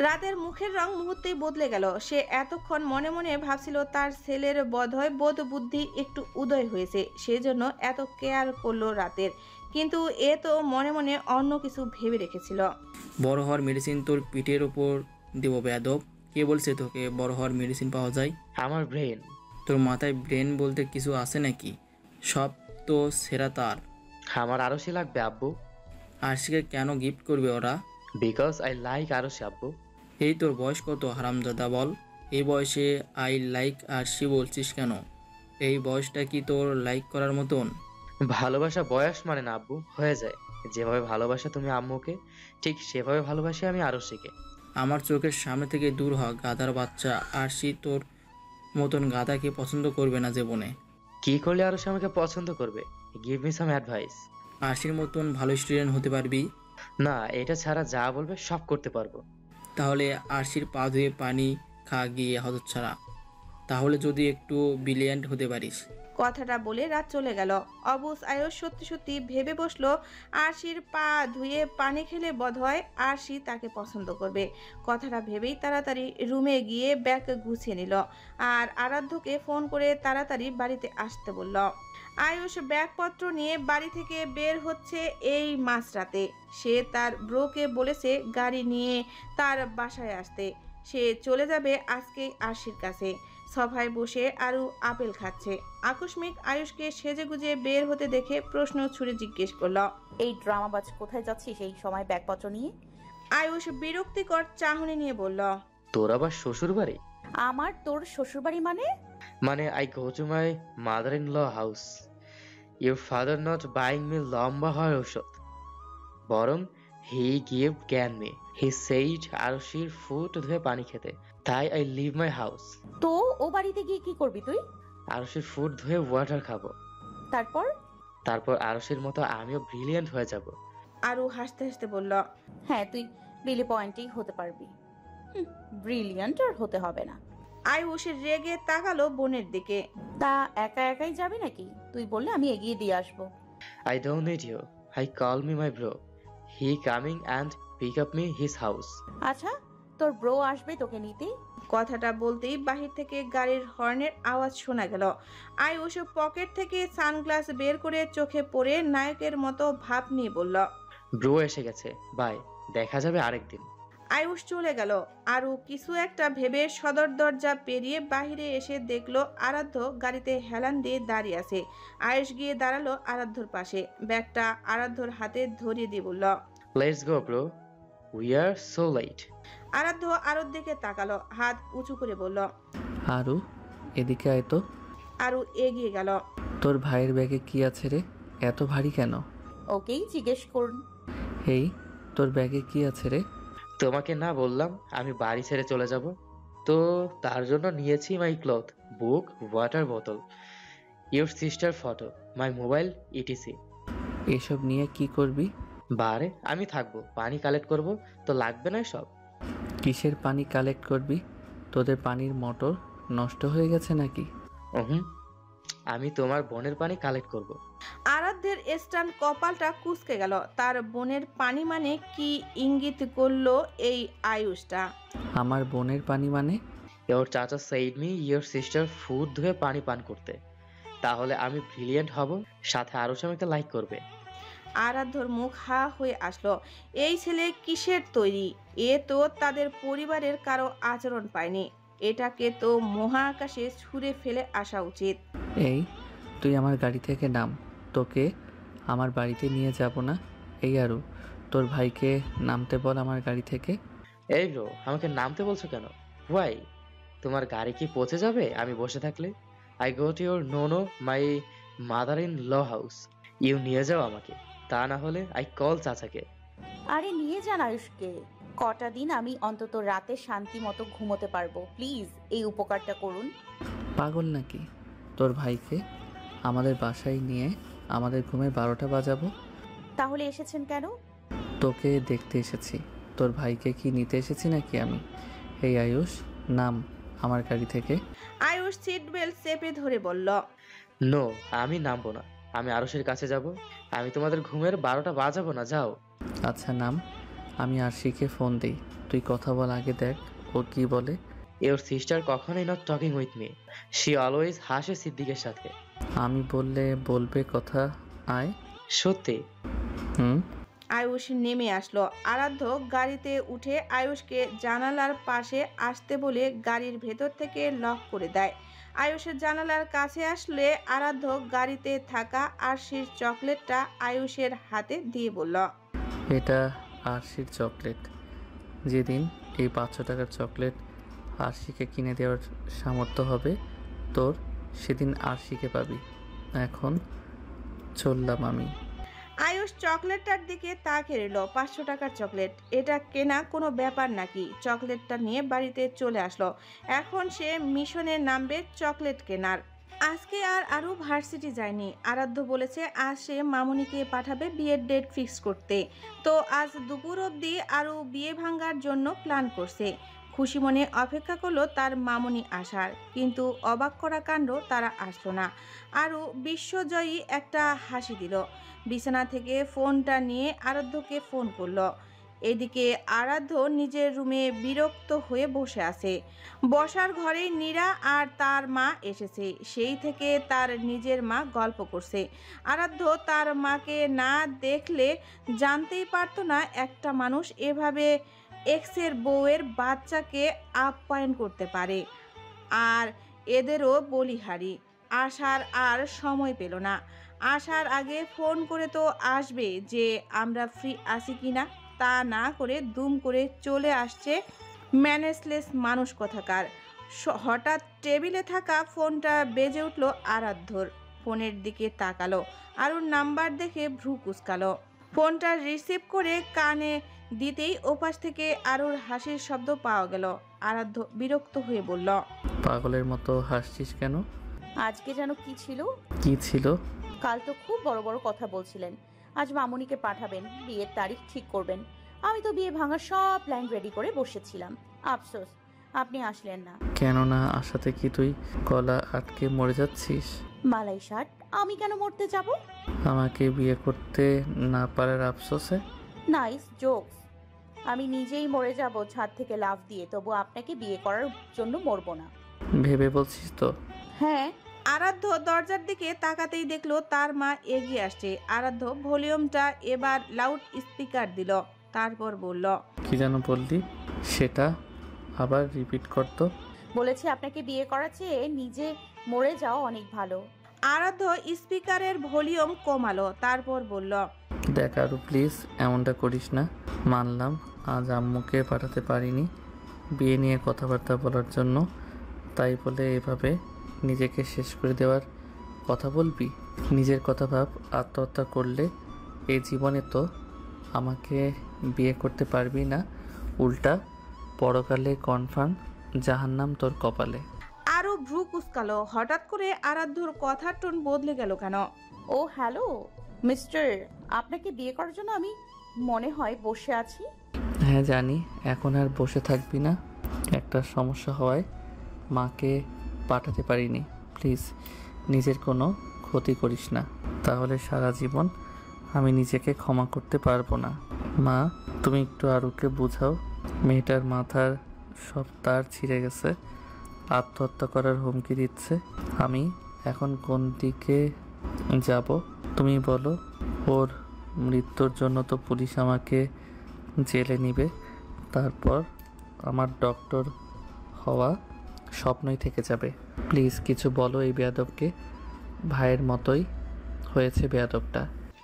রাতের মুখের রং মুহূর্তেই বদলে গেল। সে এতক্ষণ মনে মনে ভাবছিল তার ছেলের বোধহয় বোধ বুদ্ধি একটু উদয় হয়েছে, সেজন্য এত কেয়ার করলো রাতের। কিন্তু এ তো মনে মনে অন্য কিছু ভেবে রেখেছিল। বড় হওয়ার মেডিসিন তোর পিঠের ওপর দেব বেয়াদব। কে বলছে তোকে বড় হওয়ার মেডিসিন পাওয়া যায়? আমার ব্রেন। তোর মাথায় ব্রেন বলতে কিছু আছে নাকি? সব তো সেরা তার। আমার আরশি লাগবে আব্বু। আরশিকে কেন গিফট করবে ওরা? বিকজ আই লাইক আরশি আব্বু। এই তোর বয়স কত হারামজাদা বল? এই বয়সে আই লাইক আরশি বলছিস কেন? এই বয়সটা কি তোর লাইক করার মতন? ভালোবাসা বয়স মানে না আব্বু, হয়ে যায়। যেভাবে ভালোবাসা তুমি আম্মুকে, ঠিক সেভাবে ভালোবাসি আমি আরশিকে। আমার চোখের সামনে থেকে দূর হ গাধার বাচ্চা। আরশি তোর মতন গাধাকে পছন্দ করবে না জীবনে। কি করলে আরশি আমাকে পছন্দ করবে? Give me some advice. আরশির মতন ভালো স্টুডেন্ট হতে পারবি? না, এটা ছাড়া যা বলবে সব করতে পারবো। তাহলে আরশির পা ধুয়ে পানি খা গিয়ে হতচ্ছাড়া। তাহলে যদি একটু ব্রিলিয়ান্ট হতে পারিস। কথাটা বলে রাত চলে গেল। অবুজ আয়ুষ সত্যি সত্যি ভেবে বসলো, আরশির পা ধুয়ে পানি খেলে বোধহয় আরশি তাকে পছন্দ করবে। কথাটা ভেবেই তাড়াতাড়ি রুমে গিয়ে ব্যাগ গুছিয়ে নিল আর আরাধ্যকে ফোন করে তাড়াতাড়ি বাড়িতে আসতে বলল। আয়ুষ ব্যাগপত্র নিয়ে বাড়ি থেকে বের হচ্ছে এই মাঝরাতে। সে তার ব্রোকে বলেছে গাড়ি নিয়ে তার বাসায় আসতে। সে চলে যাবে আজকেই আরশির কাছে। সভায় বসে আরু আপেল খাচ্ছে। আকস্মিক আয়ুষকে সেজেগুজে বের হতে দেখে প্রশ্ন ছুড়ে জিজ্ঞেস করল, এই ড্রামাবাজ কোথায় যাচ্ছিস এই সময় ব্যাগপত্র নিয়ে? আয়ুষ বিরক্তিকর চাহনি নিয়ে বলল, তোর আবার শ্বশুর বাড়ি? আমার তোর শ্বশুরবাড়ি মানে? মানে I go to my mother in law house. Your father not buying me লম্বা হওয়ার ঔষধ, বরং হি গিভ জ্ঞান মি। হি সেইড আরশির ফুট ধুয়ে পানি খেতে, তাই আই লিভ মাই হাউস। তো ও বাড়িতে গিয়ে কি করবি তুই? আরশির ফুট ধুয়ে ওয়াটার খাবো। তারপর? তারপর আরশির মতো আমিও ব্রিলিয়ান্ট হয়ে যাব। আরু হাসতে হাসতে বলল, হ্যাঁ, তুই ব্রিলি পয়েন্টেই হতে পারবি। ব্রিলিয়ান্ট আর হতে হবে না। আয়ুষ রেগে তাকালো বোনের দিকে। তা একা একাই যাবি নাকি? তুই বললে আমি এগিয়ে দিয়ে আসবো। I don't need you, I call me my bro. He coming and pick up me his house. আচ্ছা, তোর ব্রো আসবে তোকে নিতে? কথাটা বলতেই বাহির থেকে গাড়ির হর্নের আওয়াজ শোনা গেল। আয়ুষ পকেট থেকে সানগ্লাস বের করে চোখে পড়ে নায়কের মতো ভাব নিয়ে বলল, ব্রো এসে গেছে, বাই, দেখা যাবে আরেকদিন। আয়ুষ চলে গেল। আরও কিছু একটা ভেবে সদর দরজা পেরিয়ে বাহিরে এসে দেখলো আরাধ্য গাড়িতে হেলান দিয়ে দাঁড়িয়ে আছে। আয়ুষ গিয়ে দাঁড়ালো আরাধ্যর পাশে, ব্যাগটা আরাধ্যর হাতে ধরিয়ে দিয়ে বলল, let's go bro, we are so late. Aradhya আরুর দিকে তাকালো, হাত উঁচু করে বলল, আরু, এদিকে আয় তো। আরু এগিয়ে গেল। তোর ভাইয়ের ব্যাগে কি আছে রে? এত ভারী কেন? ওকেই জিজ্ঞেস করুন। এই, তোর ব্যাগে কি আছে রে? তোমাকে না বললাম আমি বাড়ি ছেড়ে চলে যাব? তো তার জন্য নিয়েছি মাই ক্লথ, বুক, ওয়াটার বোতল, your sister photo, my mobile, etc. এসব নিয়ে কি করবি? বারে আমি থাকবো, পানি কালেক্ট করব, তো লাগবে না সব? কিসের পানি কালেক্ট করবি? তোদের পানির মোটর নষ্ট হয়ে গেছে নাকি? হুম, আমি তোমার বোনের পানি কালেক্ট করব। আরাধ্যের স্টান কপালটা কুঁচকে গেল। তার বোনের পানি মানে কি ইঙ্গিত করলো এই আয়ুষটা? আমার বোনের পানি মানে? ইওর চাচা said me your sister food ধুয়ে পানি পান করতে, তাহলে আমি ব্রিলিয়েন্ট হব, সাথে আরো আমাকে লাইক করবে। আরাধ্যর মুখ হা হয়ে আসলো। এই ছেলে কিসের তৈরি? এ তো তাদের পরিবারের কারো আচরণ পায়নি। এটাকে তো মহাকাশে ছুঁড়ে ফেলে আসা উচিত। এই, তুই আমার গাড়ি থেকে নাম, তোকে আমার বাড়িতে নিয়ে যাব না। এই আরু, তোর ভাইকে নামতে বল আমার গাড়ি থেকে। এই ব্রো, আমাকে নামতে বলছো কেন? ওয়াই? তোমার গাড়ি কি পচে যাবে আমি বসে থাকলে? I go to your no my mother in law house. You নিয়ে যাও আমাকে, তা না হলে আই কল চাচাকে। আরে নিয়ে যান আয়ুষকে। কটা দিন আমি অন্তত রাতে শান্তি মতো ঘুমোতে পারবো। প্লিজ এই উপকারটা করুন। পাগল নাকি? তোর ভাইকে আমাদের বাসায় নিয়ে আমাদের ঘুমের 12টা বাজাবো? তাহলে এসেছেন কেন? তোকে দেখতে এসেছি, তোর ভাইকে কি নিতে এসেছি নাকি আমি? এই আয়ুষ, নাম আমার গাড়ি থেকে। আয়ুষ সিট বেল্ট চেপে ধরে বলল, নো, আমি নামবো না, আমি আরশের কাছে যাব। আমি তোমাদের ঘুমের 12টা বাজাবো না, যাও। আচ্ছা নাম, আমি আরশিকে ফোন দিই। তুই কথা বল আগে, দেখ ও কি বলে। Your sister কখনোই not talking with me. She always হাসে সিদ্দিকের সাথে। আমি বললে বলবে কথা, আয়। সত্যি? হুম। আয়ুষ নেমে আসলো। আরাধ্য গাড়িতে উঠে আয়ুষকে জানালার পাশে আসতে বলে গাড়ির ভেতর থেকে লক করে দেয়। আয়ুষের জানালার কাছে আসলে আরাধ্য গাড়িতে থাকা আরশির চকলেটটা আয়ুষের হাতে দিয়ে বলল, এটা আরশির চকলেট। যেদিন এই 500 টাকার চকলেট আরশিকে কিনে দেওয়ার সামর্থ্য হবে তোর, সেদিন আরশিকে পাবি। এখন চললাম আমি। আয়ুষ চকলেটটার দিকে তাকিয়ে রইল। 500 টাকার চকলেট, এটা কেনা কোনো ব্যাপার নাকি? চকলেটটা নিয়ে বাড়িতে চলে আসলো। এখন সে মিশনে নামবে চকলেট কেনার। আজকে আর আরও ভার্সিটি যায়নি। আরাধ্য বলেছে আজ সে মামুনিকে পাঠাবে বিয়ের ডেট ফিক্স করতে। তো আজ দুপুর অবধি আরও বিয়ে ভাঙার জন্য প্ল্যান করছে। খুশি মনে অপেক্ষা করলো তার মামুনি আসার, কিন্তু অবাক করা কাণ্ড, তারা আসলো না। আরও বিশ্বজয়ী একটা হাসি দিল। বিছানা থেকে ফোনটা নিয়ে আরাধ্যকে ফোন করলো। এদিকে আরাধ্য নিজের রুমে বিরক্ত হয়ে বসে আছে। বসার ঘরে নীরা আর তার মা এসেছে। সেই থেকে তার নিজের মা গল্প করছে। আরাধ্য তার মাকে না দেখলে জানতেই পারতো না একটা মানুষ এভাবে এক্সের বউয়ের বাচ্চাকে আপ্যায়ন করতে পারে। আর এদেরও বলিহারি। আসার আর সময় পেল না। আসার আগে ফোন করে তো আসবে যে আমরা ফ্রি আছি কিনা, তা না করে দুম করে চলে আসছে ম্যানেজলেস মানুষ কথাকার। হঠাৎ টেবিলে থাকা ফোনটা বেজে উঠল আরাধ্যর। ফোনের দিকে তাকালো, আরুর নাম্বার দেখে ভ্রু কুঁচকালো। ফোনটা রিসিভ করে কানে দিতেই ওপাশ থেকে আরুর হাসির শব্দ পাওয়া গেল। আরাধ্য বিরক্ত হয়ে বলল, পাগলের মতো হাসছিস কেন? আজকে যেন কি ছিল? কি ছিল? কাল তো খুব বড় বড় কথা বলছিলেন। আজ মামুনিকে পাঠাবেন, বিয়ের তারিখ ঠিক করবেন। আমি তো বিয়ে ভাঙার সব প্ল্যান রেডি করে বসেছিলাম। আফসোস আপনি আসলেন না। কেন না আসাতে কি তুই গলা আটকে মরে যাচ্ছিস? মালাই ষাট, আমি কেন মরতে যাব? আমাকে বিয়ে করতে না পারার আফসোসে? Nice jokes. আমি নিজেই মরে যাব ছাদ থেকে লাফ দিয়ে, তবু আপনাকে বিয়ে করার জন্য মরবো না। ভেবে বলছিস তো? হ্যাঁ। আরাধ্য দরজার দিকে তাকাতেই দেখলো তার মা এগিয়ে আসছে। আরাধ্য ভলিউমটা এবার লাউড স্পিকার দিল, তারপর বলল, কি যেন বললি, সেটা আবার রিপিট করতো। বলেছি আপনাকে বিয়ে করার চেয়ে নিজে মরে যাওয়া অনেক ভালো। আরাধ্য স্পিকারের ভলিউম কমালো, তারপর বলল, দেখ আরু প্লিজ এমনটা করিস না। মানলাম আজ আম্মুকে পাঠাতে পারিনি বিয়ে নিয়ে কথাবার্তা বলার জন্য, তাই বলে এভাবে নিজেকে শেষ করে দেওয়ার কথা বলবি? নিজের কথা ভাব। আত্মহত্যা করলে এই জীবনে তো আমাকে বিয়ে করতে পারবি না, উল্টা পরকালে কনফার্ম জাহান্নাম তোর কপালে। আরও ভ্রু কুচকালো। হঠাৎ করে আরাধ্যর কথার টোন বদলে গেল কেন? ও হ্যালো মিস্টার, আপনাকে বিয়ে করার জন্য আমি মনে হয় বসে আছি। হ্যাঁ জানি, এখন আর বসে থাকবি না। একটা সমস্যা হওয়ায় মাকে পাঠাতে পারিনি। প্লিজ নিজের কোনো ক্ষতি করিস না, তাহলে সারা জীবন আমি নিজেকে ক্ষমা করতে পারবো না। মা তুমি একটু আরুকে বোঝাও, মেয়েটার মাথার সব তার ছিঁড়ে গেছে, আত্মহত্যা করার হুমকি দিচ্ছে। আমি এখন কোন দিকে যাব তুমি বলো? ওর মৃত্যুর জন্য তো পুলিশ আমাকে জেলে নিবে, তারপর আমার ডক্টর হওয়া স্বপ্নই থেকে যাবে। প্লিজ কিছু বলো এই বেয়াদবকে। ভাইয়ের মতোই হয়েছে বেয়াদবটা।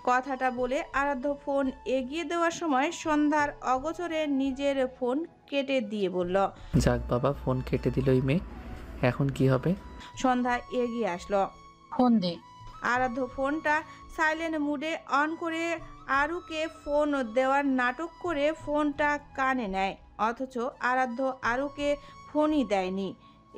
কথাটা বলে আরাধ্য ফোন এগিয়ে দেওয়ার সময় সন্ধ্যার অগোচরে নিজের ফোন কেটে দিয়ে বলল, যাক বাবা, ফোন কেটে দিলই মেয়ে, এখন কি হবে? সন্ধ্যা এগিয়ে আসলো। ফোন দে। আরাধ্য ফোনটা সাইলেন্ট মুডে অন করে আরুকে ফোন দেওয়ার নাটক করে ফোনটা কানে নেয়, অথচ আরাধ্য আরুকে ফোনই দেয়নি।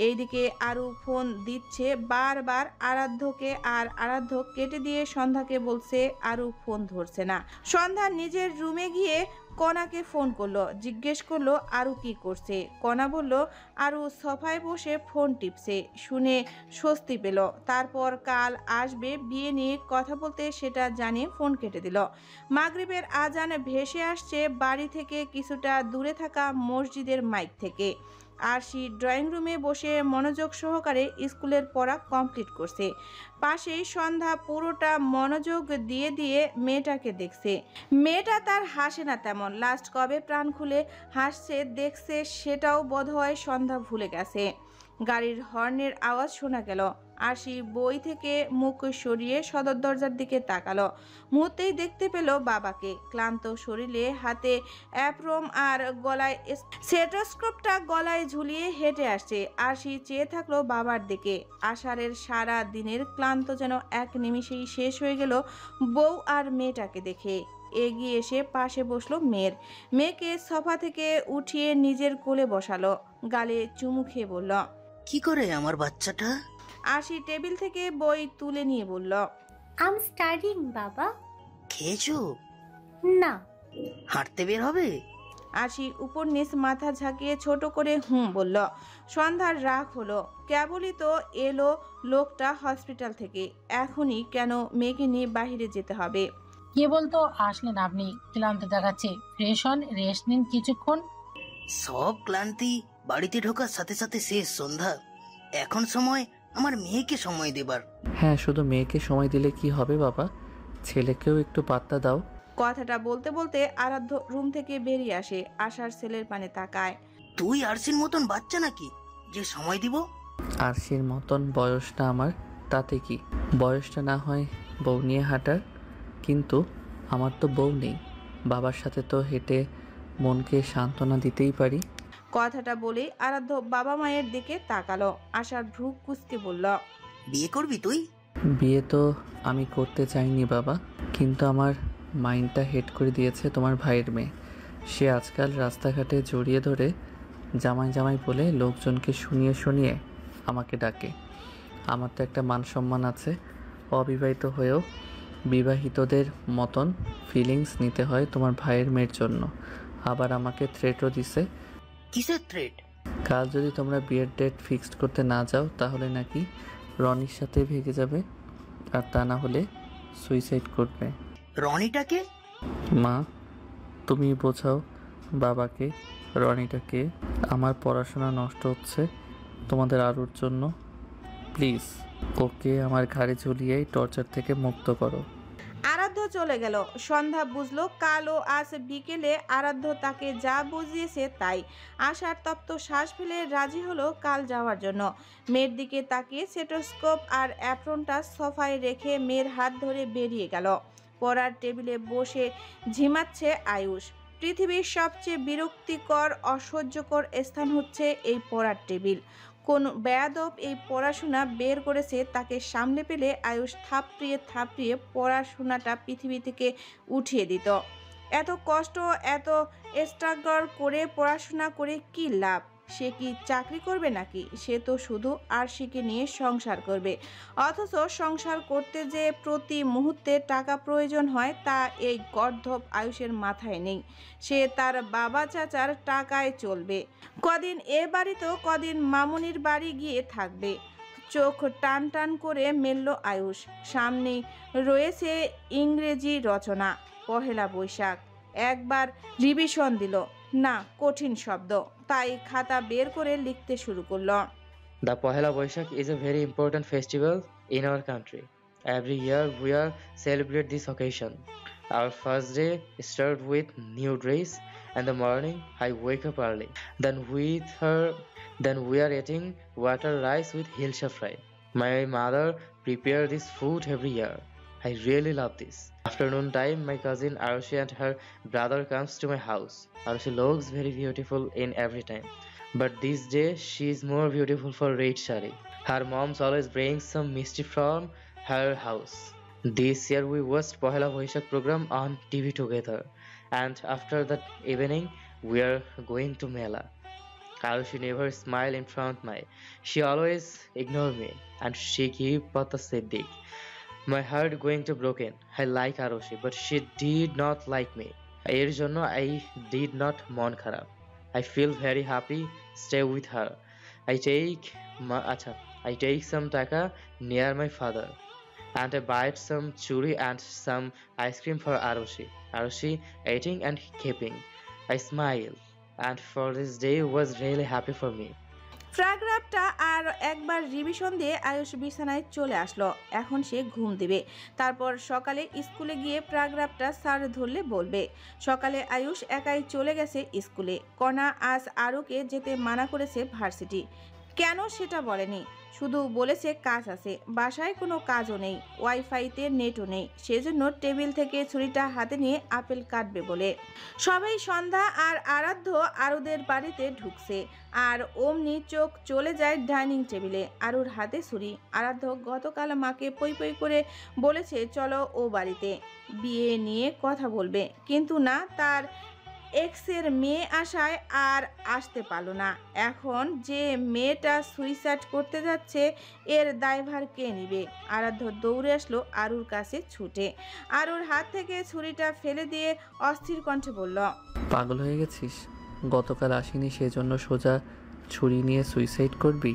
এইদিকে আরু ফোন দিচ্ছে বারবার আরাধ্যকে, আর আরাধ্য কেটে দিয়ে সন্ধ্যাকে বলছে আরু ফোন ধরছে না। সন্ধ্যা নিজের রুমে গিয়ে কণাকে ফোন করলো, জিজ্ঞেস করলো আরু কি করছে। কণা বলল আরু সোফায় বসে ফোন টিপছে। শুনে স্বস্তি পেল। তারপর কাল আসবে বিয়ে নিয়ে কথা বলতে সেটা জানিয়ে ফোন কেটে দিল। মাগরিবের আজান ভেসে আসছে বাড়ি থেকে কিছুটা দূরে থাকা মসজিদের মাইক থেকে। আরশি ড্রয়িং রুমে বসে মনোযোগ সহকারে স্কুলের পড়া কমপ্লিট করছে। পাশেই সন্ধ্যা পুরোটা মনোযোগ দিয়ে দিয়ে মেয়েটাকে দেখছে। মেয়েটা তার হাসে না তেমন, লাস্ট কবে প্রাণ খুলে হাসছে দেখছে সেটাও বোধহয় সন্ধ্যা ভুলে গেছে। গাড়ির হর্নের আওয়াজ শোনা গেল। আরশি বই থেকে মুখ সরিয়ে সদর দরজার দিকে তাকালো। মুহূর্তেই দেখতে পেল বাবাকে, ক্লান্ত শরীরে হাতে অ্যাপ্রোম আর গলায় স্টেথোস্কোপটা গলায় ঝুলিয়ে হেঁটে আসছে। আরশি চেয়ে থাকলো বাবার দিকে। আষাঢ়ের সারা দিনের ক্লান্ত যেন এক নিমিষেই শেষ হয়ে গেল বউ আর মেয়েটাকে দেখে। এগিয়ে এসে পাশে বসলো মেয়েকে সোফা থেকে উঠিয়ে নিজের কোলে বসালো। গালে চুমু খেয়ে বলল, কি করে আমার বাচ্চাটা? আরশি টেবিল থেকে বই তুলে নিয়ে বলল, আম স্টাডিং বাবা। খেয়েছো? না। হাঁটতে বের হবে? আরশি উপর নিচ মাথা ঝাঁকিয়ে ছোট করে বলল। সন্ধ্যার রাগ হলো। কেবলই তো এলো লোকটা হসপিটাল থেকে, এখনই কেন মেয়েকে নিয়ে বাইরে যেতে হবে? কেবল তো আসলেন আপনি, ক্লান্ত দেখাচ্ছে, ফ্রেশ হন, রেস্ট নিন কিছুক্ষণ। সব ক্লান্তি বাড়িতে ঢোকার সাথে সাথে শেষ সন্ধ্যা। এখন সময় আমার মেয়েকে সময় দেবার। হ্যাঁ, শুধু মেয়েকে সময় দিলে কি হবে বাবা, ছেলেকেও একটু পাত্তা দাও। কথাটা বলতে বলতে আরাধ্য রুম থেকে বেরিয়ে আসে। আশার ছেলের পানে তাকায়। তুই আরসির মতন বাচ্চা নাকি যে সময় দিব? আরশির মতন বয়সটা আমার, তাতে কি? বয়সটা না হয় বউ নিয়ে হাঁটার, কিন্তু আমার তো বউ নেই। বাবার সাথে তো হেঁটে মনকে সান্ত্বনা দিতেই পারি। কথাটা বলে আরাধ্য বাবা মায়ের দিকে তাকালো। আশার ভ্রু কুঁচকে বলল, বিয়ে করবি তুই? বিয়ে তো আমি করতে চাইনি বাবা, কিন্তু আমার মাইন্ডটা হেড করে দিয়েছে তোমার ভাইয়ের মেয়ে। সে আজকাল রাস্তাঘাটে জড়িয়ে ধরে জামাই জামাই বলে লোকজনকে শুনিয়ে শুনিয়ে আমাকে ডাকে। আমার তো একটা মান সম্মান আছে। অবিবাহিত হয়েও বিবাহিতদের মতন ফিলিংস নিতে হয় তোমার ভাইয়ের মেয়ের জন্য। আবার আমাকে থ্রেটও দিছে। কিসের থ্রেট? কাল যদি তোমরা বিয়ের ডেট ফিক্সড করতে না যাও তাহলে নাকি রনির সাথে ভেগে যাবে, আর তা না হলে সুইসাইড করবে। রনিটাকে? মা, তুমি বোঝাও বাবাকে রনিটাকে। আমার পড়াশোনা নষ্ট হচ্ছে তোমাদের আরুর জন্য। প্লিজ ওকে আমার ঘাড়ে ঝুলিয়ে টর্চার থেকে মুক্ত করো। আরাধ্য চলে গেল। সন্ধ্যা বুঝলো কাল ও আজ বিকেলে আরাধ্য তাকে যা বুঝিয়েছে তাই। আশার তপ্ত শ্বাস ফেলে রাজি হলো কাল যাওয়ার জন্য। মেয়ের দিকে তাকিয়ে স্টেথোস্কোপ আর অ্যাপ্রনটা সোফায় রেখে মেয়ের হাত ধরে বেরিয়ে গেল। পড়ার টেবিলে বসে ঝিমাচ্ছে আয়ুষ। পৃথিবীর সবচেয়ে বিরক্তিকর অসহ্যকর স্থান হচ্ছে এই পড়ার টেবিল। কোন বেয়াদব এই পড়াশোনা বের করেছে তাকে সামনে পেলে আয়ুষ থাপড়িয়ে থাপড়িয়ে পড়াশোনাটা পৃথিবী থেকে উঠিয়ে দিত। এত কষ্ট এত স্ট্রাগল করে পড়াশোনা করে কি লাভ? সে কি চাকরি করবে নাকি? সে তো শুধু আরশিকে নিয়ে সংসার করবে। অথচ সংসার করতে যে প্রতি মুহূর্তে টাকা প্রয়োজন হয় তা এই গর্ধব আয়ুষের মাথায় নেই। সে তার বাবা চাচার টাকায় চলবে। কদিন এ বাড়িতেও কদিন মামুনির বাড়ি গিয়ে থাকবে। চোখ টান টান করে মেলল আয়ুষ। সামনেই রয়েছে ইংরেজি রচনা, পহেলা বৈশাখ। একবার রিভিশন দিল, না কঠিন শব্দ, তাই খাতা বের করে লিখতে শুরু করলো। The Pohela Boishakh is a very important festival in our country. Every year we are celebrate this occasion. Our first day start with new dress. In the morning I wake up early. Then we are eating water rice with hilsa fry. My mother prepare this food every year. I really love this. Afternoon time, my cousin Arushi and her brother comes to my house. Arushi looks very beautiful in every time. But this day, she is more beautiful for red sari. Her mom's always brings some misty from her house. This year, we watched Pohela Boishakh program on TV together. And after that evening, we are going to Mela. Arushi never smile in front of me. She always ignore me. And she give Pata Siddiq. My heart going to broken. I like Arushi, but she did not like me. এর জন্য I did not মন খারাপ। I feel very happy stay with her. I take some টাকা near my father and I bought some churi and some ice cream for Arushi. Arushi eating and keeping. I smile, and for this day was really happy for me. প্যারাগ্রাফটা আর একবার revision দিয়ে আয়ুষ বিছানায় চলে আসলো। এখন সে ঘুম দিবে, তারপর সকালে স্কুলে গিয়ে প্যারাগ্রাফটা স্যার ধরলে বলবে। সকালে আয়ুষ একাই চলে গেছে স্কুলে। কণা আজ আরুকে যেতে মানা করেছে ভার্সিটি। কেন সেটা বলেনি, শুধু বলেছে কাজ আছে, বাসায় কোনো কাজও নেই, ওয়াইফাইতে নেটও নেই, সেজন্য টেবিল থেকে ছুরিটা হাতে নিয়ে আপেল কাটবে বলে। সবাই সন্ধ্যা আর আরাধ্য আরুদের বাড়িতে ঢুকছে, আর অমনি চোখ চলে যায় ডাইনিং টেবিলে। আরুর হাতে ছুরি। আরাধ্য গতকাল মাকে পই পই করে বলেছে চলো ও বাড়িতে বিয়ে নিয়ে কথা বলবে, কিন্তু না, তার এক্সের মেয়ে আসায় আর আসতে পারল না। এখন যে মেয়েটা সুইসাইড করতে যাচ্ছে এর দায়ভার কে নিবে? আরাধ্য দৌড়ে আসলো আরুর কাছে ছুটে, আরুর হাত থেকে ছুরিটা ফেলে দিয়ে অস্থির কণ্ঠে বলল, পাগল হয়ে গেছিস? গতকাল আসিনি সেজন্য সোজা ছুরি নিয়ে সুইসাইড করবি?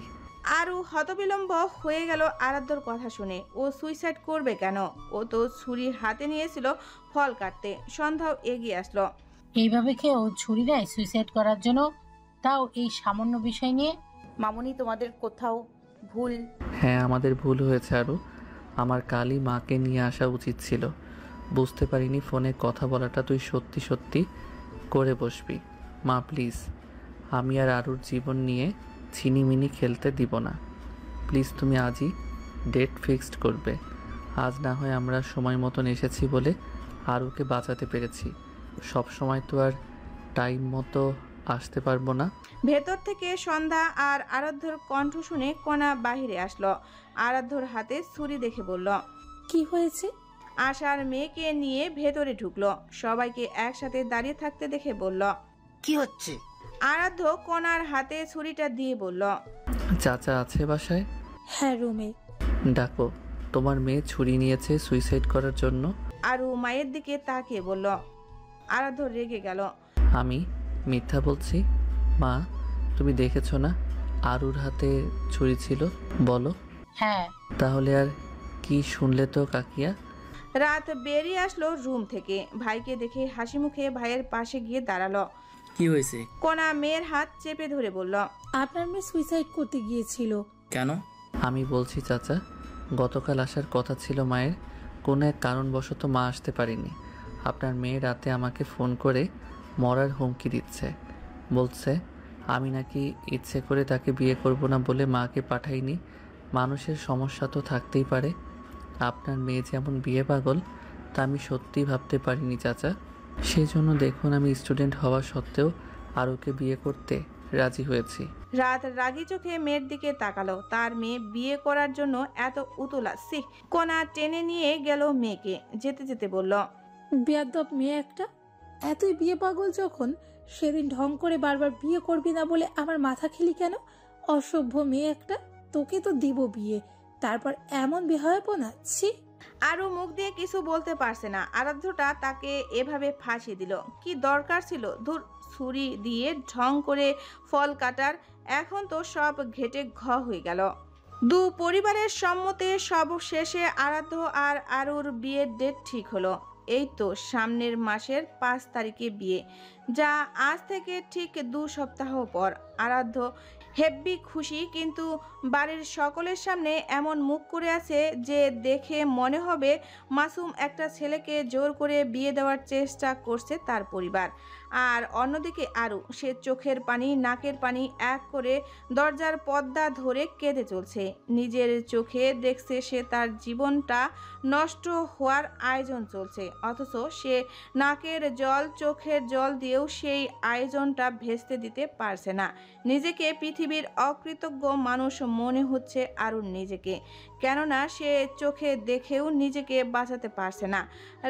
আরু হতবিলম্ব হয়ে গেল আরাধ্যর কথা শুনে। ও সুইসাইড করবে কেন? ও তো ছুরি হাতে নিয়েছিল ফল কাটতে। সন্ধ্যাও এগিয়ে আসলো। এইভাবে কেউ ছুরি দেয় সুইসাইড করার জন্য, তাও এই সামান্য বিষয় নিয়ে? মামুনি, তোমাদের কোথাও ভুল। হ্যাঁ, আমাদের ভুল হয়েছে আরু। আমার কালই মাকে নিয়ে আসা উচিত ছিল। বুঝতে পারিনি ফোনে কথা বলাটা তুই সত্যি সত্যি করে বসবি। মা প্লিজ, আমি আর আরুর জীবন নিয়ে ছিনিমিনি খেলতে দিব না। প্লিজ তুমি আজই ডেট ফিক্সড করবে। আজ না হয় আমরা সময় মতন এসেছি বলে আরুকে বাঁচাতে পেরেছি, সব সময় তো আর টাইম মতো আসতে পারবো না। ভেতর থেকে সন্ধ্যা আর আরাধ্যর কণ্ঠ শুনে কণা বাহিরে আসলো। আরাধ্যর হাতে ছুরি দেখে বলল, কি হয়েছে? আশার মেয়েকে নিয়ে ভেতরে ঢুকলো। সবাইকে একসাথে দাঁড়িয়ে থাকতে দেখে বলল, কি হচ্ছে? আরাধ্য কণার হাতে ছুরিটা দিয়ে বলল, চাচা আছে বাসায়? হ্যাঁ, রুমে। ডাকো, তোমার মেয়ে ছুরি নিয়েছে সুইসাইড করার জন্য। আরু মায়ের দিকে তাকিয়ে বলল। আরাধ্য রেগে গেল। আমি মিথ্যা বলছি? মা, তুমি দেখেছো না আরুর হাতে ছুরি ছিল? বলো। হ্যাঁ। তাহলে আর কি শুনলে তো কাকিয়া? রাত বেরিয়ে আসলো রুম থেকে। ভাইকে দেখে হাসি মুখে ভাইয়ের পাশে গিয়ে দাঁড়ালো। কি হয়েছে? কণা মেয়ের হাত চেপে ধরে বলল, আপনার মেয়ে সুইসাইড করতে গিয়েছিল। কেন? আমি বলছি চাচা, গতকাল আসার কথা ছিল মায়ের, কোনো এক কারণবশত মা আসতে পারিনি। আপনার মেয়ে রাতে আমাকে ফোন করে মরার হুমকি দিচ্ছে। বলছে আমি নাকি ইচ্ছে করে তাকে বিয়ে করব না বলে মাকে পাঠাইনি। মানুষের সমস্যা তো থাকতেই পারে। আপনার মেয়ে যেমন বিয়ে পাগল তা আমি সত্যিই ভাবতে পারিনি চাচা। সেজন্য দেখুন আমি স্টুডেন্ট হওয়া সত্ত্বেও আরুকে বিয়ে করতে রাজি হয়েছি। রাত রাগী চোখে মেয়ের দিকে তাকালো। তার মেয়ে বিয়ে করার জন্য এত উতলা। কণা টেনে নিয়ে গেল মেয়েকে। যেতে যেতে বলল, বেয়াদব মেয়ে একটা। এতই বিয়ে পাগল যখন, সেদিন ঢং করে বারবার বিয়ে করবি না বলে আমার মাথা খেলি কেন? অসভ্য মেয়ে একটা। তোকে তো দিব বিয়ে, তারপর এমন বেহায়াপনা, ছি। আরও মুখ দিয়ে কিছু বলতে পারছে না। আরাধ্যটা তাকে এভাবে ফাঁসি দিল। কি দরকার ছিল ধুর ছুরি দিয়ে ঢং করে ফল কাটার? এখন তো সব ঘেটে ঘ হয়ে গেল। দু পরিবারের সম্মতে সব শেষে আরাধ্য আর আরুর বিয়ের ডেট ঠিক হলো। এই তো সামনের মাসের 5 তারিখে বিয়ে, যা আজ থেকে ঠিক 2 সপ্তাহ পর। আরাধ্য হেব্বি খুশি, কিন্তু বাড়ির সকলের সামনে এমন মুখ করে আছে যে দেখে মনে হবে মাসুম একটা ছেলেকে জোর করে বিয়ে দেওয়ার চেষ্টা করছে তার পরিবার। আর অন্যদিকে আরু, সে চোখের পানি নাকের পানি এক করে দরজার পর্দা ধরে কেঁদে চলছে। নিজের চোখে দেখছে সে তার জীবনটা নষ্ট হওয়ার আয়োজন চলছে, অথচ সে নাকের জল চোখের জল দিয়েও সেই আয়োজনটা ভেস্তে দিতে পারছে না। নিজেকে পৃথিবীর অকৃতজ্ঞ মানুষ মনে হচ্ছে আরুর নিজেকে, কেননা সে চোখে দেখেও নিজেকে বাঁচাতে পারছে না।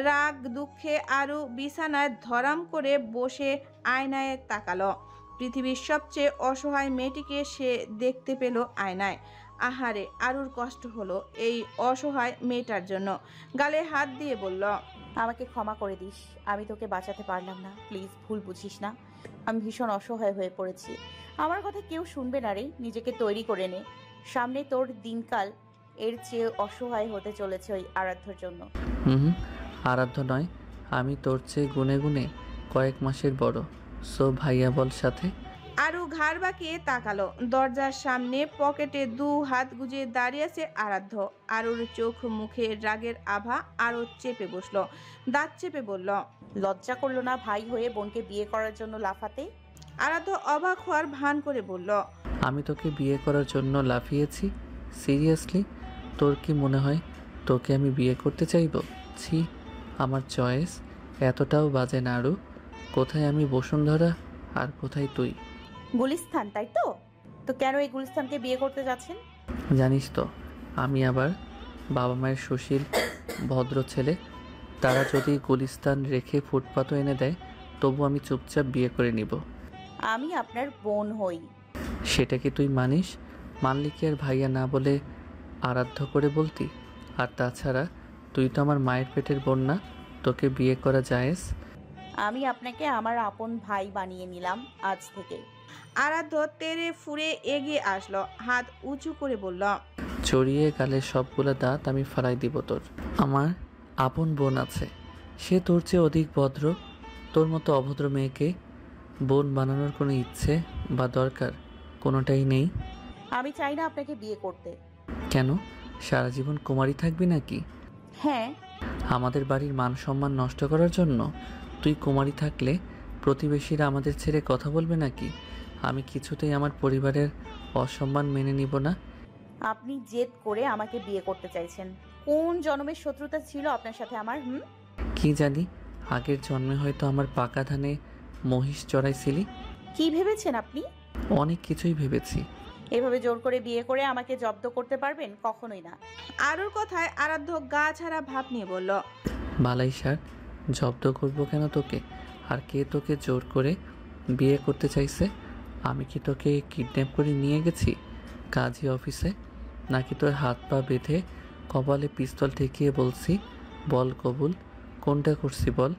রাগ দুঃখে আরু বিছানায় ধরাম করে বসে আয়নায় তাকালো। পৃথিবীর সবচেয়ে অসহায় মেয়েটিকে সে দেখতে পেল আয়নায়। আহারে, আরুর কষ্ট হলো এই অসহায় মেয়েটার জন্য। গালে হাত দিয়ে বলল, আমাকে ক্ষমা করে দিস, আমি তোকে বাঁচাতে পারলাম না, প্লিজ ভুল বুঝিস না। আমি ভীষণ অসহায় হয়ে পড়েছি, আমার কথা কেউ শুনবে না রে, নিজেকে তৈরি করে নে, সামনে তোর দিনকাল এর চেয়ে অসহায় হতে চলেছে ওই আরাধ্যর জন্য। হুম, আরাধ্য নয়, আমি তোর চেয়ে গুনে গুনে কয়েক মাসের বড়। সো ভাইয়া বল সাথে। আরু ঘাড় বাঁকিয়ে তাকালো। দরজার সামনে পকেটে 2 হাত গুজে দাঁড়িয়ে আছে আরাধ্য। আরুর চোখ মুখে রাগের আভা আরো চেপে বসলো, দাঁত চেপে বলল, লজ্জা করলো না ভাই হয়ে বোনকে বিয়ে করার জন্য লাফাতে? আরাধ্য অবাক হওয়ার ভান করে বলল, আমি তোকে বিয়ে করার জন্য লাফিয়েছি? সিরিয়াসলি? তোর কি মনে হয় তোকে আমি বিয়ে করতে চাইব? ছি, আমার চয়েস এতটাও বাজে না আরু। কোথায় আমি বসুন্ধরা আর কোথায় তুই? গুলিস্তান, তাই তো? তো কেন এই গুলিস্তানকে বিয়ে করতে যাচ্ছেন? জানিস তো আমি আবার বাবা মায়ের সুশীল ভদ্র ছেলে। তারা যদি গুলিস্তান রেখে ফুটপাতও এনে দেয় তবু আমি চুপচাপ বিয়ে করে নিব। আমি আপনার বোন হই। সেটা কি তুই মানিস? মানলি কি আর ভাইয়া না বলে আরাধ্য করে বলতি? আর তাছাড়া তুই তো আমার মায়ের পেটের বোন না, তোকে বিয়ে করা জায়েজ? আমি আপনাকে আমার আপন ভাই বানিয়ে নিলাম আজ থেকে। আরাধ্য তেরে ফুরে এগিয়ে আসলো, হাত উঁচু করে বলল, চড়িয়ে গালে সবগুলো দাঁত আমি ফালাই দিব তোর। আমার আপন বোন আছে, সে তোর চেয়ে অধিক ভদ্র। তোর মতো অভদ্র মেয়েকে বোন বানানোর কোনো ইচ্ছে বা দরকার কোনোটাই নেই। আমি চাই না আপনাকে বিয়ে করতে। কেন, সারা জীবন কুমারী থাকবি নাকি? হ্যাঁ। আমাদের বাড়ির মান সম্মান নষ্ট করার জন্য? তুই কুমারী থাকলে প্রতিবেশীরা আমাদের ছেড়ে কথা বলবে নাকি? আমি কিছুতেই আমার পরিবারের অসম্মান মেনে নিব না। আপনি জেদ করে আমাকে বিয়ে করতে চাইছেন। কোন জন্মের শত্রুতা ছিল আপনার সাথে আমার? কি জানি, আগের জন্মে হয়তো আমার পাকা ধানে মহিষ চড়াইছিলি। কি ভেবেছেন আপনি? অনেক কিছুই ভেবেছি। এভাবে জোর করে বিয়ে করে আমাকে জব্দ করতে পারবেন? কখনোই না। আরুর কথায় আরাধ্য গা ছাড়া ভাব নিয়ে বলল, বালাই সার, জব্দ করবো কেন তোকে? আর কে তোকে জোর করে বিয়ে করতে চাইছে? আমি কি তোকে কিডন্যাপ করে নিয়ে গেছি কাজী অফিসে? নাকি তোর হাত পা বেঁধে কপালে পিস্তল ঠেকিয়ে বলছি বল কবুল? কোনটা করছি বল?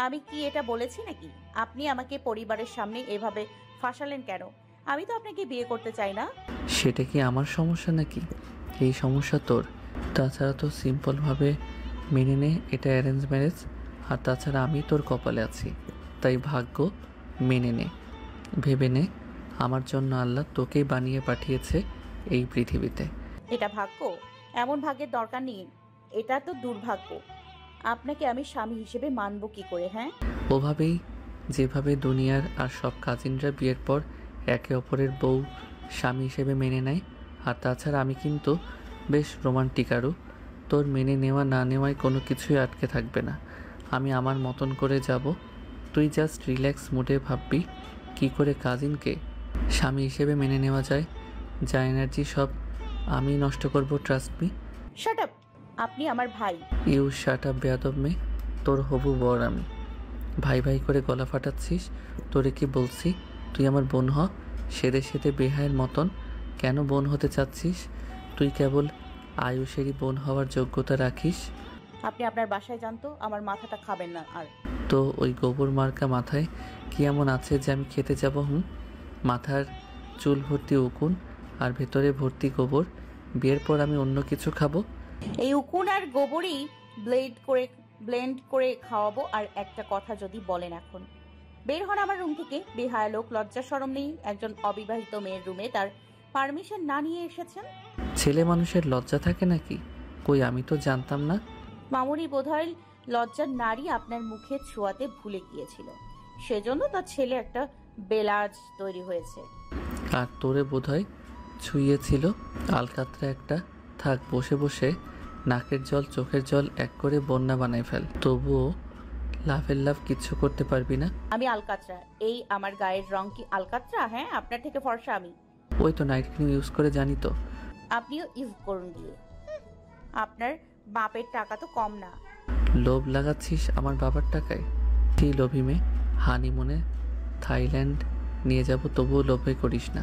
আমি কি এটা বলেছি নাকি? আপনি আমাকে পরিবারের সামনে এভাবে ফাঁসালেন কেন? আমি তো আপনাকে বিয়ে করতে চাই না। সেটা কি আমার সমস্যা নাকি? এই সমস্যা তোর। তাছাড়া তো সিম্পলভাবে মেনে নে এটা অ্যারেঞ্জ ম্যারেজ। আর তাছাড়া আমি তোর কপালে আছি, তাই ভাগ্য মেনে নে। ভেবে নে আমার জন্য আল্লাহ তোকেই বানিয়ে পাঠিয়েছে এই পৃথিবীতে। এটা ভাগ্য? এমন ভাগ্যের দরকার নেই, এটা তো দুর্ভাগ্য। আপনাকে আমি স্বামী হিসেবে মানব কি করে? হ্যাঁ, ওভাবেই যেভাবে দুনিয়ার আর সব কাজিনরা বিয়ের পর একে অপরের বউ স্বামী হিসেবে মেনে নেয়। আর তাছাড়া আমি কিন্তু বেশ রোমান্টিক আরও। তোর মেনে নেওয়া না নেওয়ায় কোনো কিছুই আটকে থাকবে না। আমি আমার মতন করে যাব, তুই জাস্ট রিল্যাক্স মুডে ভাববি কি করে কাজিনকে স্বামী হিসেবে মেনে নেওয়া যায়। যা এনার্জি সব আমি নষ্ট করব, ট্রাস্ট মি। শাট আপ, আপনি আমার ভাই। ইউ শাট আপ বেয়াদব মেয়ে, তোর হবু বর আমি। ভাই ভাই করে গলা ফাটাচ্ছিস? তোরে কি বলছি তুই আমার বোন হ? সেদে সেদে বেহায়ের মতন কেন বোন হতে চাচ্ছিস? তুই কেবল আয়ুষেরই বোন হওয়ার যোগ্যতা রাখিস। আপনি আপনার বাসায় যান তো, আমার মাথাটা খাবেন না আর। তো ওই গোবর মার্কা মাথায় কি এমন আছে যে আমি খেতে যাব? মাথার চুল ভর্তি উকুন আর ভেতরে ভর্তি গোবর। বিয়ের পর আমি অন্য কিছু খাবো? এই উকুন আর গোবরই ব্লেন্ড করে খাওয়াবো। আর একটা কথা যদি বলেন এখন বের হন আমার রুম থেকে। বেহায়া লোক, লজ্জা শরম নেই? একজন অবিবাহিত মেয়ের রুমে তার পারমিশন না নিয়ে এসেছেন? ছেলে মানুষের লজ্জা থাকে নাকি? কই, আমি তো জানতাম না। মামুনি বোধহয় লজ্জার নারী আপনার মুখে ছোঁয়াতে ভুলে গিয়েছিল, সেজন্য তার ছেলে একটা বেলাজ তৈরি হয়েছে। আর তোরে বোধহয় ছুঁয়েছিল আলকাতরা একটা। থাক, বসে বসে নাকের জল চোখের জল এক করে বন্যা বানায় ফেল, তবুও লাভের লাভ কিচ্ছু করতে পারবি না। আমি আলকাতরা? এই আমার গায়ের রং কি আলকাতরা? হ্যাঁ, আপনার থেকে ফর্সা আমি। ওই তো নাইট ক্রিম ইউজ করে, জানি তো। আপনিও ইউজ করুন গিয়ে, আপনার বাপের টাকা তো কম না। লোভ লাগাচ্ছিস আমার বাবার টাকায়? কি লোভী মেয়ে, হানিমুনে থাইল্যান্ড নিয়ে যাব তবুও লোভে করিস না।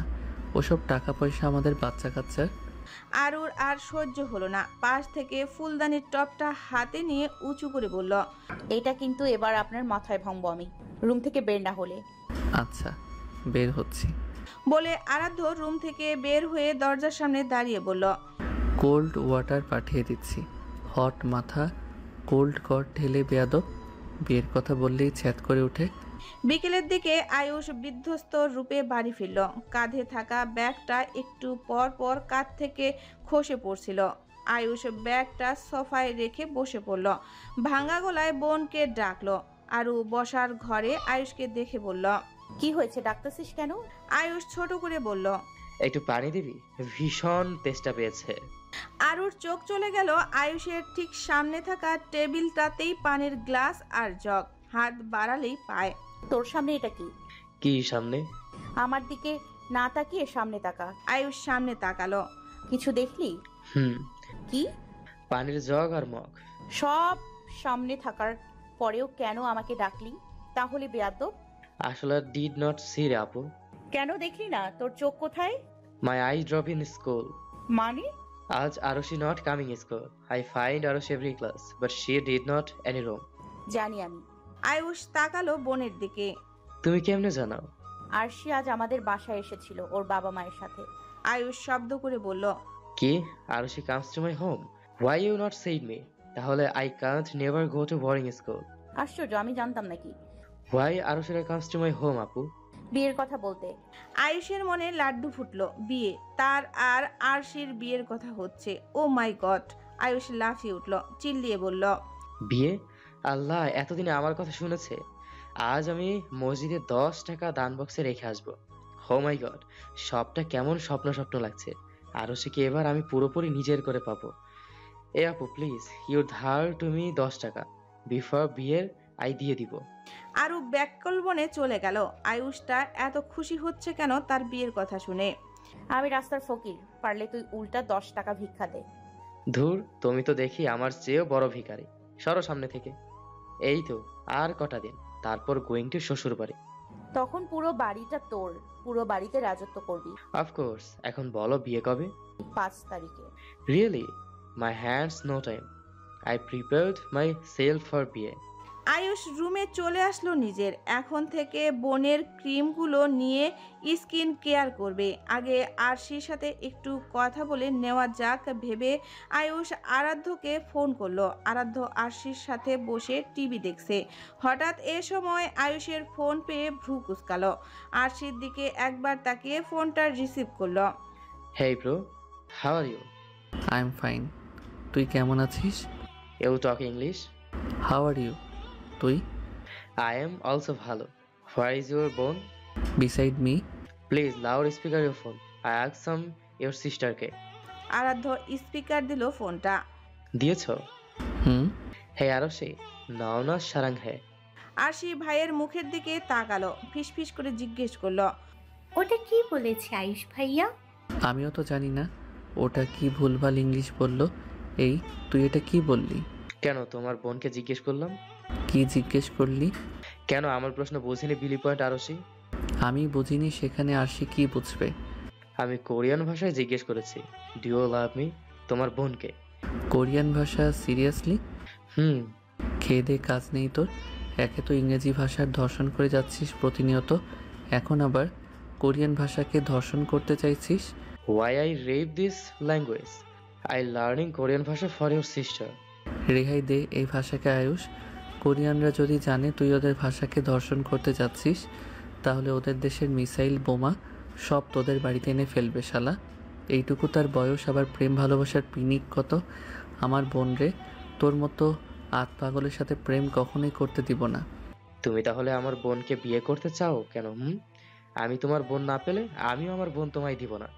ওসব টাকা পয়সা আমাদের বাচ্চা কাচ্চার। আরুর আর সহ্য হলো না, পাশ থেকে ফুলদানির টপটা হাতে নিয়ে উঁচু করে বলল, এটা কিন্তু এবার আপনার মাথায় ভাঙবো আমি, রুম থেকে বের না হলে। আচ্ছা, বের হচ্ছি। বলে আরাধ্য রুম থেকে বের হয়ে দরজার সামনে দাঁড়িয়ে বলল, কোল্ড ওয়াটার পাঠিয়ে দিচ্ছি। হট মাথা কোল্ড কর ঢেলে বেয়াদব, বিয়ের কথা বললেই ছ্যাদ করে ওঠে। বিকেলের দিকে আয়ুষ বিধ্বস্ত রূপে বাড়ি ফিরল। কাঁধে থাকা ব্যাগটা একটু পর পর কাঁধ থেকে খসে পড়ছিল। আয়ুষ ব্যাগটা সোফায় রেখে বসে পড়ল। ভাঙা গলায় বোনকে ডাকলো। আরু বসার ঘরে আয়ুষকে দেখে বলল, কি হয়েছে, ডাকতেছিস কেন? আয়ুষ ছোট করে বলল, একটু পানি দিবি, ভীষণ তেষ্টা পেয়েছে। আরুর চোখ চলে গেল আয়ুষের ঠিক সামনে থাকা টেবিলটাতেই পানির গ্লাস আর জগ। হাত বাড়ালেই পায়। তোর সামনে এটা কি? কি সামনে? আমার দিকে না তাকিয়ে সামনে তাকা। আয়ুষ সামনে তাকালো। কিছু দেখলি? কি? পানির জগ আর মগ। সব সামনে থাকার পরেও কেন আমাকে ডাকলি তাহলে বেয়াদব? আসলে ডিড নট সি রে আপু। কেন দেখলি না? তোর চোখ কোথায়? মাই আই ড্রপ ইন স্কুল। মানে? আজ Arushi not coming school. I find Aarush every class but she did not any room. জানি আমি। আয়ুষ তাকালো বোনের দিকে। তুমি কেমনে জানাও? আরশি আজ আমাদের বাসায় এসেছিল ওর বাবা মায়ের সাথে। আয়ুষ শব্দ করে বলল, কি? Arushi comes to my home? Why you not said me? তাহলে I can't never go to boarding school. আশ্চর্য, আমি জানতাম নাকি? হোয়াই আরুষিরা কামস টু মাই হোম আপু? বিয়ের কথা বলতে। আয়ুষের মনে লাড্ডু ফুটলো। বিয়ে, তার আর আরশির বিয়ের কথা হচ্ছে। ও মাই গড! আয়ুষ লাফিয়ে উঠল, চিল্লিয়ে বলল, বিয়ে? আল্লাহ, এতদিনে আমার কথা শুনেছে। আজ আমি মসজিদে 10 টাকা দান বক্সে রেখে আসবো। হো মাই গড, সবটা কেমন স্বপ্ন স্বপ্ন লাগছে। আরুষিকে এবার আমি পুরোপুরি নিজের করে পাবো। এ আপু প্লিজ, ইউ ধার টু মি 10 টাকা বিফোর বিয়ের আই দিয়ে দিব। আরু ব্যাককলবনে চলে গেল। আয়ুষটা এত খুশি হচ্ছে কেন তার বিয়ের কথা শুনে? আমি রাস্তার ফকির, পারলে তুই উল্টা 10 টাকা ভিক্ষা দে। ধুর, তুমি তো দেখি আমার চেয়েও বড় ভিখারি। সরো সামনে থেকে। এই তো আর কটা দিন, তারপর গোয়িং টু শ্বশুর বাড়ি। তখন পুরো বাড়িটা তোর, পুরো বাড়িতে রাজত্ব করবি। অফকোর্স। এখন বলো বিয়ে কবে? 5 তারিখে। Really? My hands no time. I prepared myself for বিয়ে। আয়ুষ রুমে চলে আসলো নিজের। এখন থেকে বোনের ক্রিমগুলো নিয়ে স্কিন কেয়ার করবে। আগে আরশির সাথে একটু কথা বলে নেওয়া যাক ভেবে আয়ুষ আরাধ্যকে ফোন করলো। আরাধ্য আরশির সাথে বসে টিভি দেখছে। হঠাৎ এ সময় আয়ুষের ফোন পেয়ে ভ্রু কুঁচকালো। আরশির দিকে একবার তাকিয়ে ফোনটা রিসিভ করলো। Hey bro, how are you? I am fine. তুই কেমন আছিস? You talk English? How are you? তুই? আই এম অলসো ভালো। হোয়ার ইজ ইউর বোন? Beside me. Please loud speaker your phone. I ask some your সিস্টারকে। Aradhya speaker দিল ফোনটা। দিয়েছো? হুম। হে আরশি, নাও না সারাং হে। আরশি ভাইয়ের মুখের দিকে তাকালো, ফিসফিস করে জিজ্ঞেস করলো, ওটা কি বলেছে আয়ুষ ভাইয়া? আমিও তো জানি না ওটা কি ভুলভাল ইংলিশ বলল। এই তুই এটা কি বললি? কেন, তোমার বোনকে জিজ্ঞেস করলাম। কি জিজ্ঞেস করলি? কেন আমার প্রশ্ন বুঝিনি বিলি পয়েন্ট আরশি? আমি বুঝিনি, সেখানে আরশি কি বুঝবে? আমি কোরিয়ান ভাষায় জিজ্ঞেস করেছি, ডু ইউ লাভ মি? তোমার বোনকে। কোরিয়ান ভাষা? সিরিয়াসলি? হুম। খেয়ে দে কাজ নেই তোর? একে তো ইংরেজি ভাষার ধর্ষণ করে যাচ্ছিস প্রতিনিয়ত, এখন আবার কোরিয়ান ভাষাকে ধর্ষণ করতে চাইছিস। Why I rape this language? I learning Korean ভাষা for your sister. রেহাই দে এই ভাষাকে আয়ুষ। কোরিয়ানরা যদি জানে তুই ওদের ভাষাকে ধর্ষণ করতে যাচ্ছিস, তাহলে ওদের দেশের মিসাইল বোমা সব তোদের বাড়িতে এনে ফেলবে শালা। এইটুকু তার বয়স, আবার প্রেম ভালোবাসার পিনিক কত। আমার বোন রে, তোর মতো আত পাগলের সাথে প্রেম কখনোই করতে দিব না। তুমি তাহলে আমার বোনকে বিয়ে করতে চাও কেন? আমি তোমার বোন না পেলে আমিও আমার বোন তোমায় দিব না।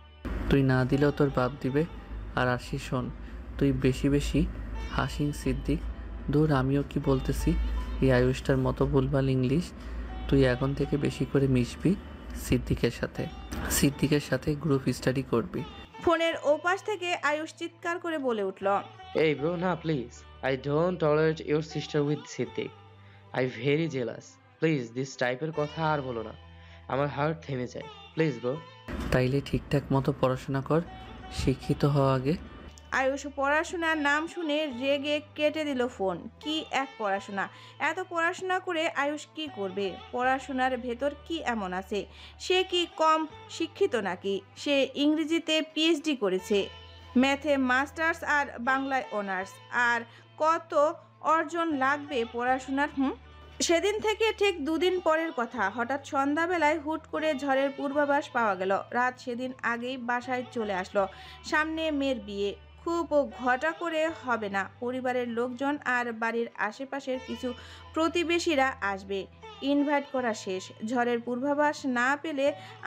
তুই না দিলেও তোর বাপ দিবে। আর আসি শোন, তুই বেশি বেশি হাসিং সিদ্দিক। দূর, আমিও কি বলতেছি এই আয়ুষটার মতো ভুলভাল ইংলিশ। তুই এখন থেকে বেশি করে মিশবি সিদ্দিকের সাথে, সিদ্দিকের সাথে গ্রুপ স্টাডি করবি। ফোনের ওপাশ থেকে আয়ুষ চিৎকার করে বলে উঠল, এই ব্রো, না please. I don't tolerate your sister with Siddique. I very jealous. Please this টাইপের কথা আর বলো না, আমার হার্ট থেমে যায়। Please bro. তাইলে ঠিকঠাক মতো পড়াশোনা কর, শিক্ষিত হওয়া আগে। আয়ুষ পড়াশোনার নাম শুনে রেগে কেটে দিল ফোন। কি এক পড়াশোনা! এত পড়াশোনা করে আয়ুষ কি করবে? পড়াশোনার ভেতর কি এমন আছে? সে কি কম শিক্ষিত নাকি? সে ইংরেজিতে পিএইচডি করেছে, ম্যাথে মাস্টার্স আর বাংলায় অনার্স। আর কত অর্জন লাগবে পড়াশোনার? সেদিন থেকে ঠিক 2 দিন পরের কথা। হঠাৎ সন্ধ্যাবেলায় হুট করে ঝড়ের পূর্বাভাস পাওয়া গেল। রাত সেদিন আগেই বাসায় চলে আসলো। সামনে মেয়ের বিয়ে, খুব ঘটা করে হবে না। পরিবারের লোকজন আর বাড়ির আশেপাশের কিছু প্রতিবেশীরা আসবে। ইনভাইট করা শেষ। ঝড়ের পূর্বাভাস না পেলে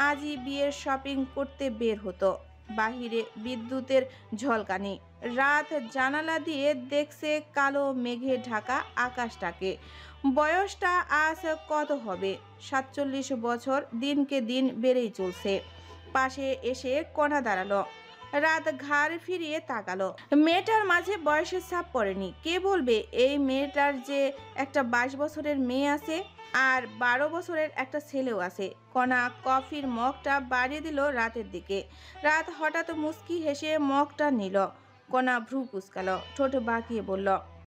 আজই বিয়ের শপিং করতে বের হতো। বাহিরে বিদ্যুতের ঝলকানি। রাত জানালা দিয়ে দেখছে কালো মেঘে ঢাকা আকাশটাকে। বয়সটা আজ কত হবে? 47 বছর। দিনকে দিন বেড়েই চলছে। পাশে এসে কণা দাঁড়ালো। রাত ঘাড় ফিরিয়ে তাকালো। মেয়েটার মাঝে বয়সের ছাপ পড়েনি। কে বলবে এই মেয়েটার যে একটা 22 বছরের মেয়ে আছে আর 12 বছরের একটা ছেলেও আছে? কণা কফির মগটা বাড়িয়ে দিল রাতের দিকে। রাত হঠাৎ মুচকি হেসে মগটা নিল। কণা ভ্রু কুঁচকালো, ঠোঁট বাঁকিয়ে বলল,